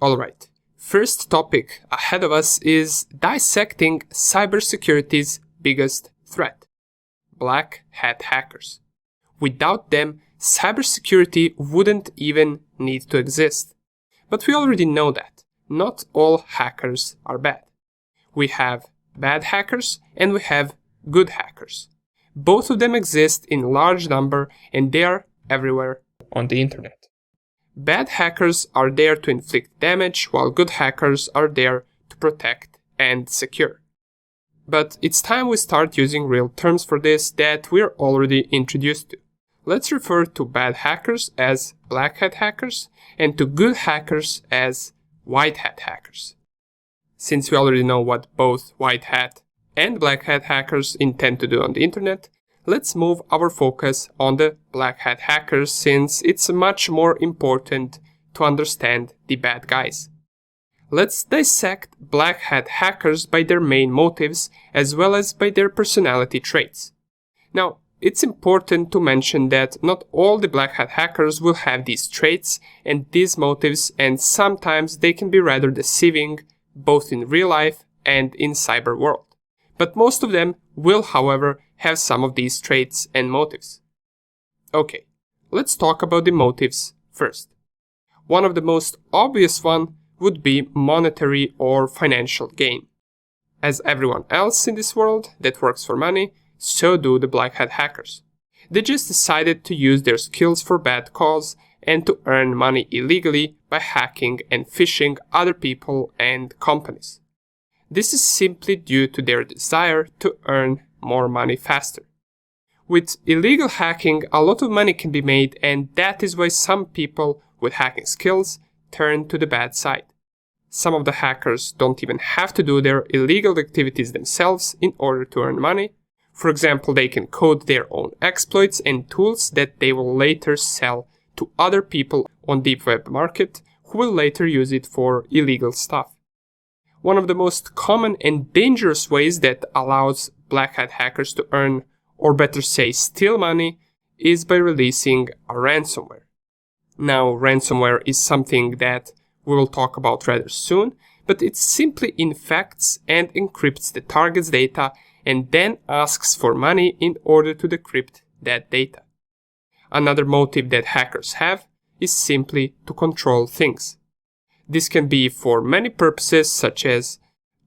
Alright, first topic ahead of us is dissecting cybersecurity's biggest threat: black hat hackers. Without them, cybersecurity wouldn't even need to exist. But we already know that not all hackers are bad. We have bad hackers and we have good hackers. Both of them exist in large number and they are everywhere on the internet. Bad hackers are there to inflict damage, while good hackers are there to protect and secure. But it's time we start using real terms for this that we're already introduced to. Let's refer to bad hackers as black hat hackers and to good hackers as white hat hackers. Since we already know what both white hat and black hat hackers intend to do on the internet, let's move our focus on the black hat hackers since it's much more important to understand the bad guys. Let's dissect black hat hackers by their main motives as well as by their personality traits. Now, it's important to mention that not all the black hat hackers will have these traits and these motives, and sometimes they can be rather deceiving both in real life and in cyber world. But most of them will, however, have some of these traits and motives. Okay, let's talk about the motives first. One of the most obvious one would be monetary or financial gain. As everyone else in this world that works for money, so do the black hat hackers. They just decided to use their skills for bad cause and to earn money illegally by hacking and phishing other people and companies. This is simply due to their desire to earn more money faster. With illegal hacking, a lot of money can be made, and that is why some people with hacking skills turn to the bad side. Some of the hackers don't even have to do their illegal activities themselves in order to earn money. For example, they can code their own exploits and tools that they will later sell to other people on the deep web market who will later use it for illegal stuff. One of the most common and dangerous ways that allows black hat hackers to earn, or better say steal money, is by releasing a ransomware. Now, ransomware is something that we will talk about rather soon, but it simply infects and encrypts the target's data and then asks for money in order to decrypt that data. Another motive that hackers have is simply to control things. This can be for many purposes, such as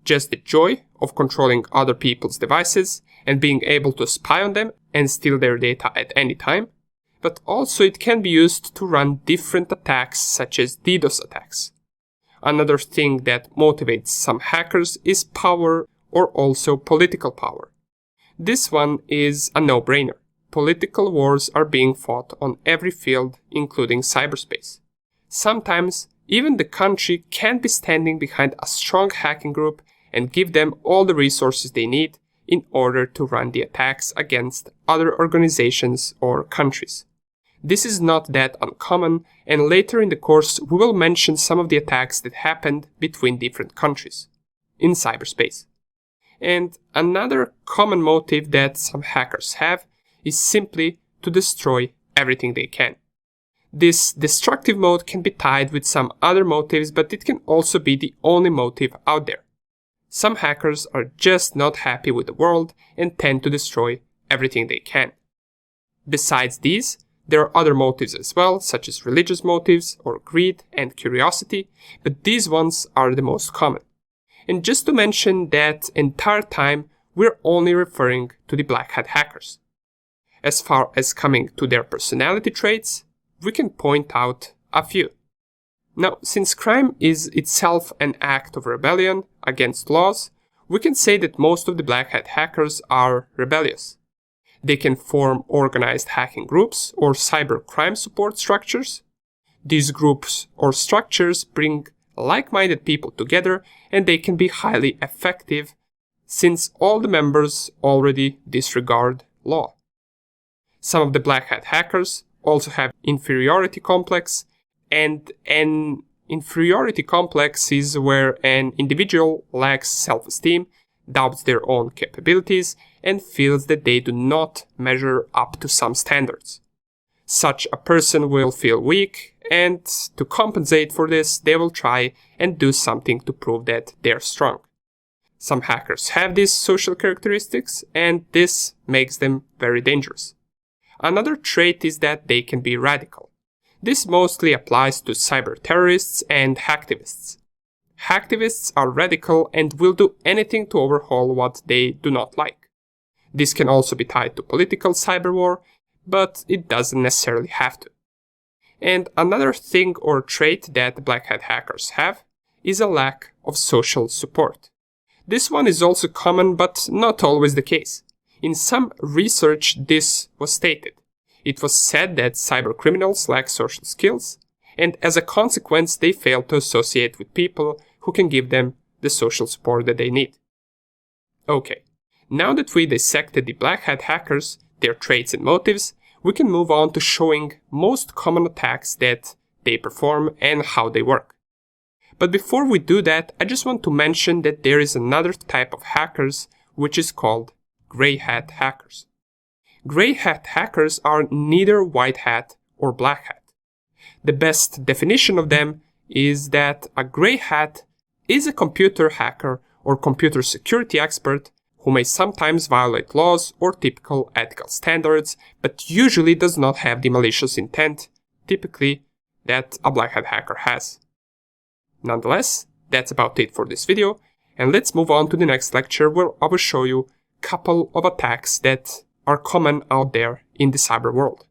just the joy of controlling other people's devices and being able to spy on them and steal their data at any time, but also it can be used to run different attacks such as DDoS attacks. Another thing that motivates some hackers is power, or also political power. This one is a no-brainer. Political wars are being fought on every field, including cyberspace. Sometimes, even the country can be standing behind a strong hacking group and give them all the resources they need in order to run the attacks against other organizations or countries. This is not that uncommon, and later in the course we will mention some of the attacks that happened between different countries in cyberspace. And another common motive that some hackers have is simply to destroy everything they can. This destructive mode can be tied with some other motives, but it can also be the only motive out there. Some hackers are just not happy with the world and tend to destroy everything they can. Besides these, there are other motives as well, such as religious motives or greed and curiosity, but these ones are the most common. And just to mention that entire time, we're only referring to the black hat hackers. As far as coming to their personality traits, we can point out a few. Now, since crime is itself an act of rebellion against laws, we can say that most of the black hat hackers are rebellious. They can form organized hacking groups or cyber crime support structures. These groups or structures bring like-minded people together, and they can be highly effective since all the members already disregard law. Some of the black hat hackers also have inferiority complex, and an inferiority complex is where an individual lacks self-esteem, doubts their own capabilities, and feels that they do not measure up to some standards. Such a person will feel weak And to compensate for this, they will try and do something to prove that they're strong. Some hackers have these social characteristics, and this makes them very dangerous. Another trait is that they can be radical. This mostly applies to cyber terrorists and hacktivists. Hacktivists are radical and will do anything to overhaul what they do not like. This can also be tied to political cyber war, but it doesn't necessarily have to. And another thing or trait that black hat hackers have is a lack of social support. This one is also common, but not always the case. In some research, this was stated. It was said that cybercriminals lack social skills, and as a consequence, they fail to associate with people who can give them the social support that they need. Okay, now that we dissected the black hat hackers, their traits and motives, we can move on to showing most common attacks that they perform and how they work. But before we do that, I just want to mention that there is another type of hackers which is called gray hat hackers. Gray hat hackers are neither white hat or black hat. The best definition of them is that a gray hat is a computer hacker or computer security expert who may sometimes violate laws or typical ethical standards, but usually does not have the malicious intent, typically, that a black hat hacker has. Nonetheless, that's about it for this video, and let's move on to the next lecture where I will show you a couple of attacks that are common out there in the cyber world.